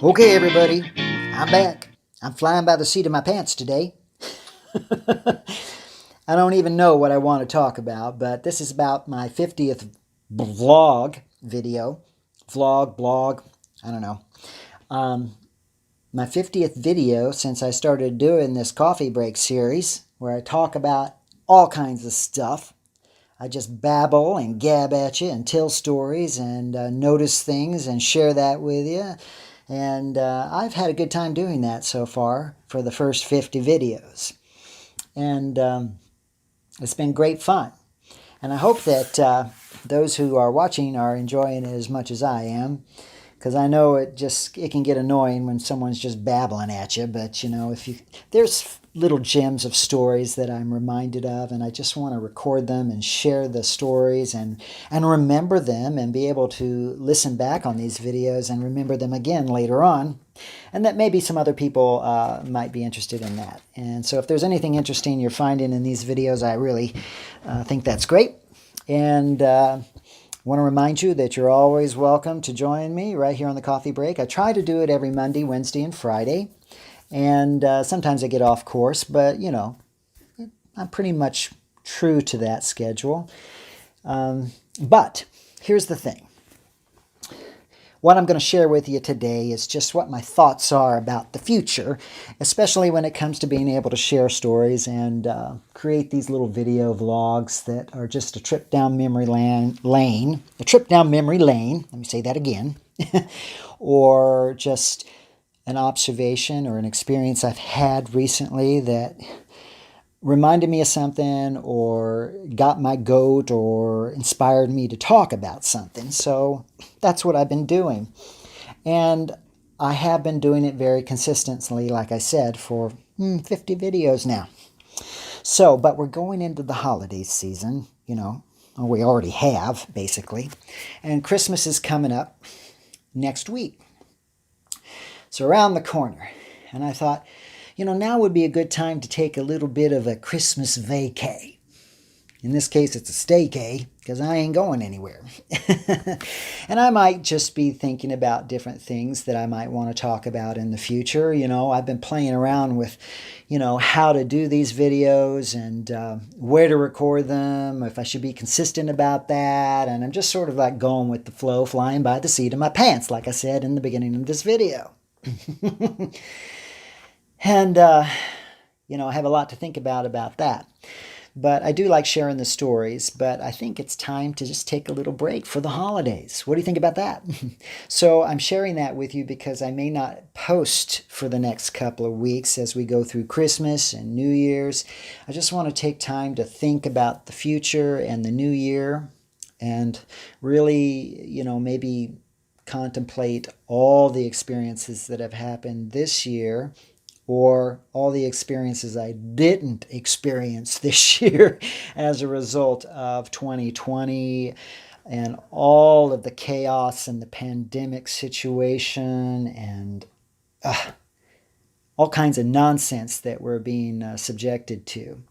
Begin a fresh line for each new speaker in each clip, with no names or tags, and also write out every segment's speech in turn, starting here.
Okay, everybody, I'm back. I'm flying by the seat of my pants today. I don't even know what I want to talk about, but this is about my 50th vlog video. Vlog, blog, I don't know. Um, my 50th video since I started doing this coffee break series where I talk about all kinds of stuff. I just babble and gab at you and tell stories and notice things and share that with you. And I've had a good time doing that so far for the first 50 videos. And it's been great fun. And I hope that those who are watching are enjoying it as much as I am. Because I know it can get annoying when someone's just babbling at you. But, you know, there's little gems of stories that I'm reminded of, and I just want to record them and share the stories and remember them and be able to listen back on these videos and remember them again later on. And that maybe some other people might be interested in that. And so if there's anything interesting you're finding in these videos, I really think that's great. And I want to remind you that you're always welcome to join me right here on the Coffee Break. I try to do it every Monday, Wednesday, and Friday. And sometimes I get off course, but, you know, I'm pretty much true to that schedule. But here's the thing. What I'm going to share with you today is just what my thoughts are about the future, especially when it comes to being able to share stories and create these little video vlogs that are just a trip down memory lane, let me say that again, or just an observation or an experience I've had recently that reminded me of something or got my goat or inspired me to talk about something. So that's what I've been doing. And I have been doing it very consistently, like I said, for 50 videos now. So, but we're going into the holiday season, you know, or we already have, basically. And Christmas is coming up next week. So around the corner. And I thought, you know, now would be a good time to take a little bit of a Christmas vacay. In this case, it's a Staycay, because I ain't going anywhere. And I might just be thinking about different things that I might want to talk about in the future. You know, I've been playing around with, you know, how to do these videos and where to record them, if I should be consistent about that. And I'm just sort of like going with the flow, flying by the seat of my pants, like I said in the beginning of this video. And, you know, I have a lot to think about that. But I do like sharing the stories, but I think it's time to just take a little break for the holidays. What do you think about that? So I'm sharing that with you because I may not post for the next couple of weeks as we go through Christmas and New Year's. I just want to take time to think about the future and the new year and really, you know, maybe contemplate all the experiences that have happened this year or all the experiences I didn't experience this year as a result of 2020 and all of the chaos and the pandemic situation and all kinds of nonsense that we're being subjected to.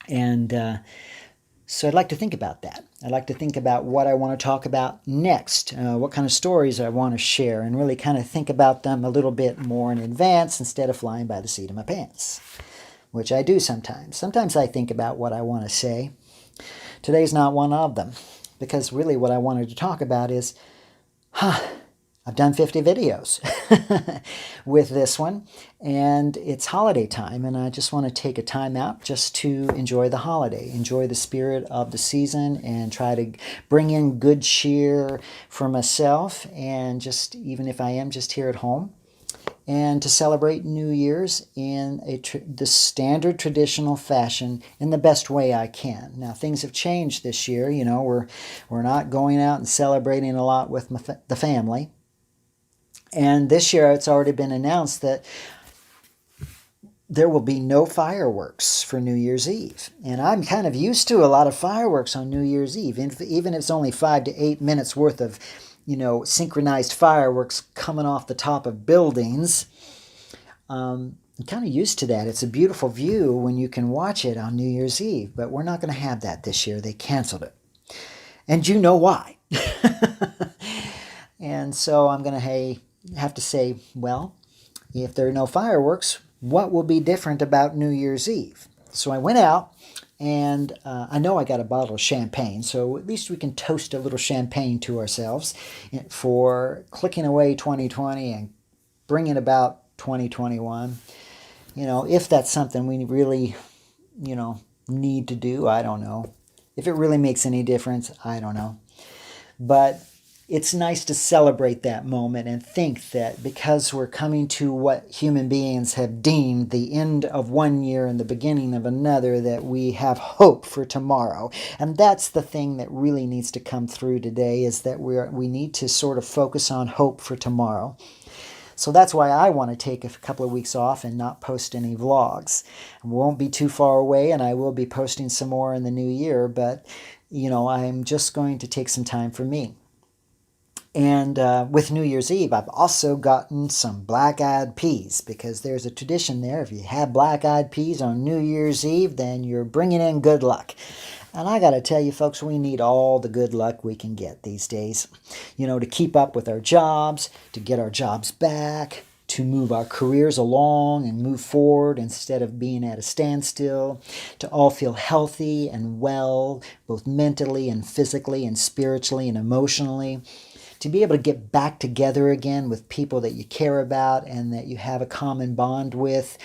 And so I'd like to think about that. I'd like to think about what I want to talk about next, what kind of stories I want to share, and really kind of think about them a little bit more in advance instead of flying by the seat of my pants, which I do sometimes. Sometimes I think about what I want to say. Today's not one of them, because really what I wanted to talk about is, I've done 50 videos with this one, and it's holiday time, and I just want to take a time out just to enjoy the holiday, enjoy the spirit of the season, and try to bring in good cheer for myself, and just even if I am just here at home, and to celebrate New Year's in the standard traditional fashion in the best way I can. Now, things have changed this year. You know, we're not going out and celebrating a lot with the family. And this year it's already been announced that there will be no fireworks for New Year's Eve. And I'm kind of used to a lot of fireworks on New Year's Eve, even if it's only 5 to 8 minutes worth of, you know, synchronized fireworks coming off the top of buildings. I'm kind of used to that. It's a beautiful view when you can watch it on New Year's Eve, but we're not going to have that this year. They canceled it. And you know why. And so I'm going to, hey, have to say, well, if there are no fireworks, what will be different about New Year's Eve? So I went out, and I know I got a bottle of champagne, so at least we can toast a little champagne to ourselves for clicking away 2020 and bringing about 2021. If that's something we really, need to do, I don't know. If it really makes any difference, I don't know. But it's nice to celebrate that moment and think that because we're coming to what human beings have deemed the end of one year and the beginning of another, that we have hope for tomorrow. And that's the thing that really needs to come through today, is that we need to sort of focus on hope for tomorrow. So that's why I want to take a couple of weeks off and not post any vlogs. We won't be too far away, and I will be posting some more in the new year, but I'm just going to take some time for me. And with New Year's Eve, I've also gotten some black-eyed peas, because there's a tradition there. If you have black-eyed peas on New Year's Eve, then you're bringing in good luck. And I got to tell you, folks, we need all the good luck we can get these days, to keep up with our jobs, to get our jobs back, to move our careers along and move forward instead of being at a standstill, to all feel healthy and well, both mentally and physically and spiritually and emotionally, to be able to get back together again with people that you care about and that you have a common bond with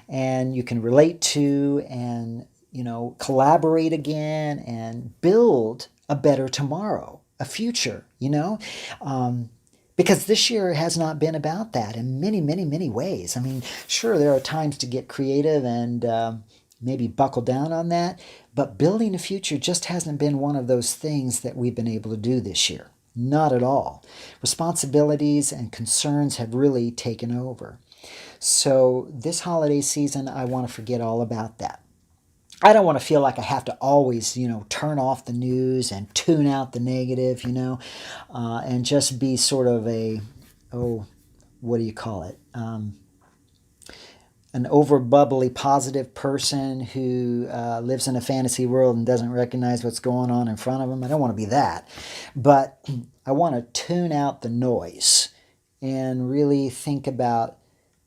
and you can relate to, and collaborate again and build a better tomorrow, a future, because this year has not been about that in many, many, many ways. I mean, sure, there are times to get creative and maybe buckle down on that, but building a future just hasn't been one of those things that we've been able to do this year. Not at all. Responsibilities and concerns have really taken over. So this holiday season, I want to forget all about that. I don't want to feel like I have to always, turn off the news and tune out the negative, and just be sort of what do you call it? An over bubbly positive person who lives in a fantasy world and doesn't recognize what's going on in front of them. I don't want to be that. But I want to tune out the noise and really think about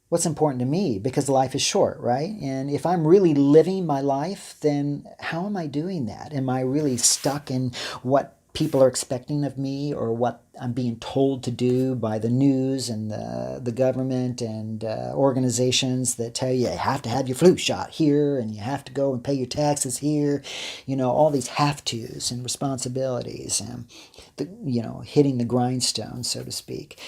what's important to me, because life is short, right? And if I'm really living my life, then how am I doing that? Am I really stuck in what people are expecting of me, or what I'm being told to do by the news and the government and organizations that tell you have to have your flu shot here and you have to go and pay your taxes here, all these have-tos and responsibilities and, hitting the grindstone, so to speak.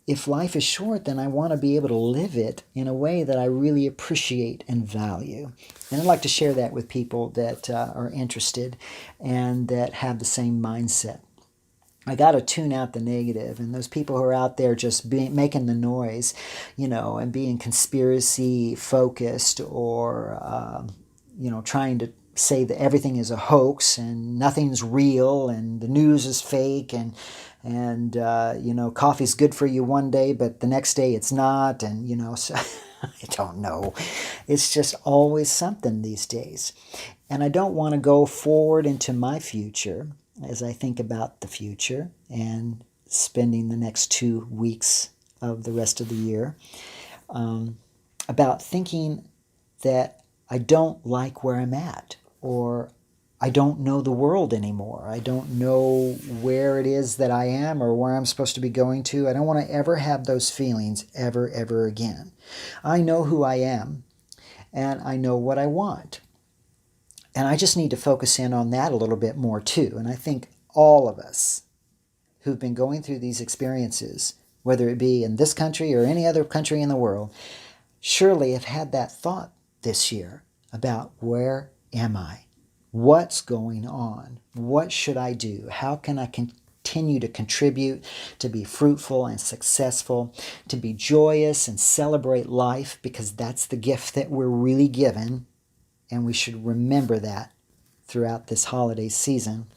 If life is short, then I want to be able to live it in a way that I really appreciate and value. And I'd like to share that with people that are interested and that have the same mindset. I got to tune out the negative, and those people who are out there just making the noise, and being conspiracy focused, or, trying to say that everything is a hoax and nothing's real and the news is fake and coffee's good for you one day, but the next day it's not. And, so I don't know. It's just always something these days. And I don't want to go forward into my future as I think about the future and spending the next 2 weeks of the rest of the year, about thinking that I don't like where I'm at, or I don't know the world anymore. I don't know where it is that I am or where I'm supposed to be going to. I don't want to ever have those feelings ever again. I know who I am, and I know what I want. And I just need to focus in on that a little bit more too. And I think all of us who've been going through these experiences, whether it be in this country or any other country in the world, surely have had that thought this year about, where am I? What's going on? What should I do? How can I continue to contribute, to be fruitful and successful, to be joyous and celebrate life, because that's the gift that we're really given, and we should remember that throughout this holiday season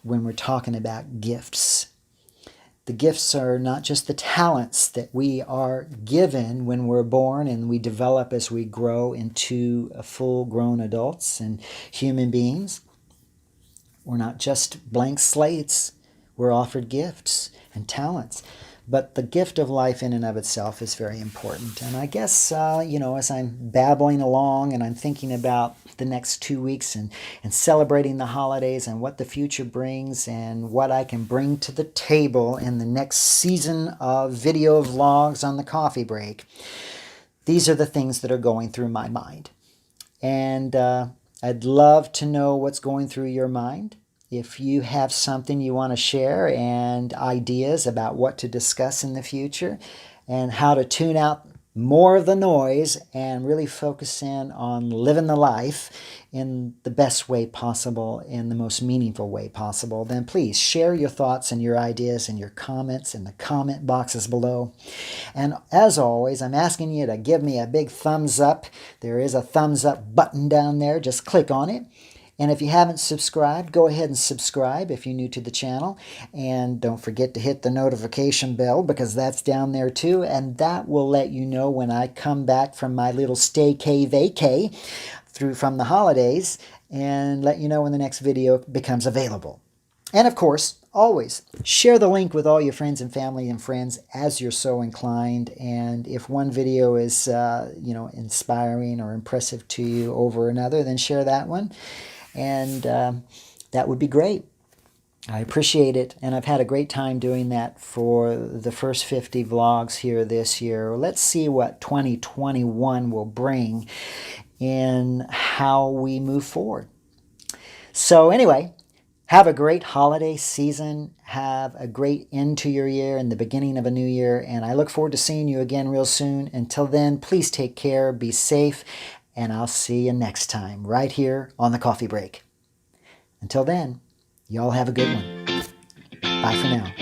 when we're talking about gifts. The gifts are not just the talents that we are given when we're born and we develop as we grow into full-grown adults and human beings. We're not just blank slates. We're offered gifts and talents. But the gift of life in and of itself is very important. And I guess, as I'm babbling along and I'm thinking about the next 2 weeks and celebrating the holidays and what the future brings and what I can bring to the table in the next season of video vlogs on the coffee break, these are the things that are going through my mind. And I'd love to know what's going through your mind. If you have something you want to share and ideas about what to discuss in the future and how to tune out more of the noise and really focus in on living the life in the best way possible, in the most meaningful way possible, then please share your thoughts and your ideas and your comments in the comment boxes below. And as always, I'm asking you to give me a big thumbs up. There is a thumbs up button down there. Just click on it. And if you haven't subscribed, go ahead and subscribe if you're new to the channel. And don't forget to hit the notification bell because that's down there too. And that will let you know when I come back from my little Staycay Vacay from the holidays and let you know when the next video becomes available. And of course, always share the link with all your friends and family and friends as you're so inclined. And if one video is, inspiring or impressive to you over another, then share that one. And that would be great. I appreciate it, and I've had a great time doing that for the first 50 vlogs here this year. Let's see what 2021 will bring in how we move forward. So anyway, have a great holiday season. Have a great end to your year and the beginning of a new year, and I look forward to seeing you again real soon. Until then, please take care, be safe, and I'll see you next time right here on the coffee break. Until then, y'all have a good one. Bye for now.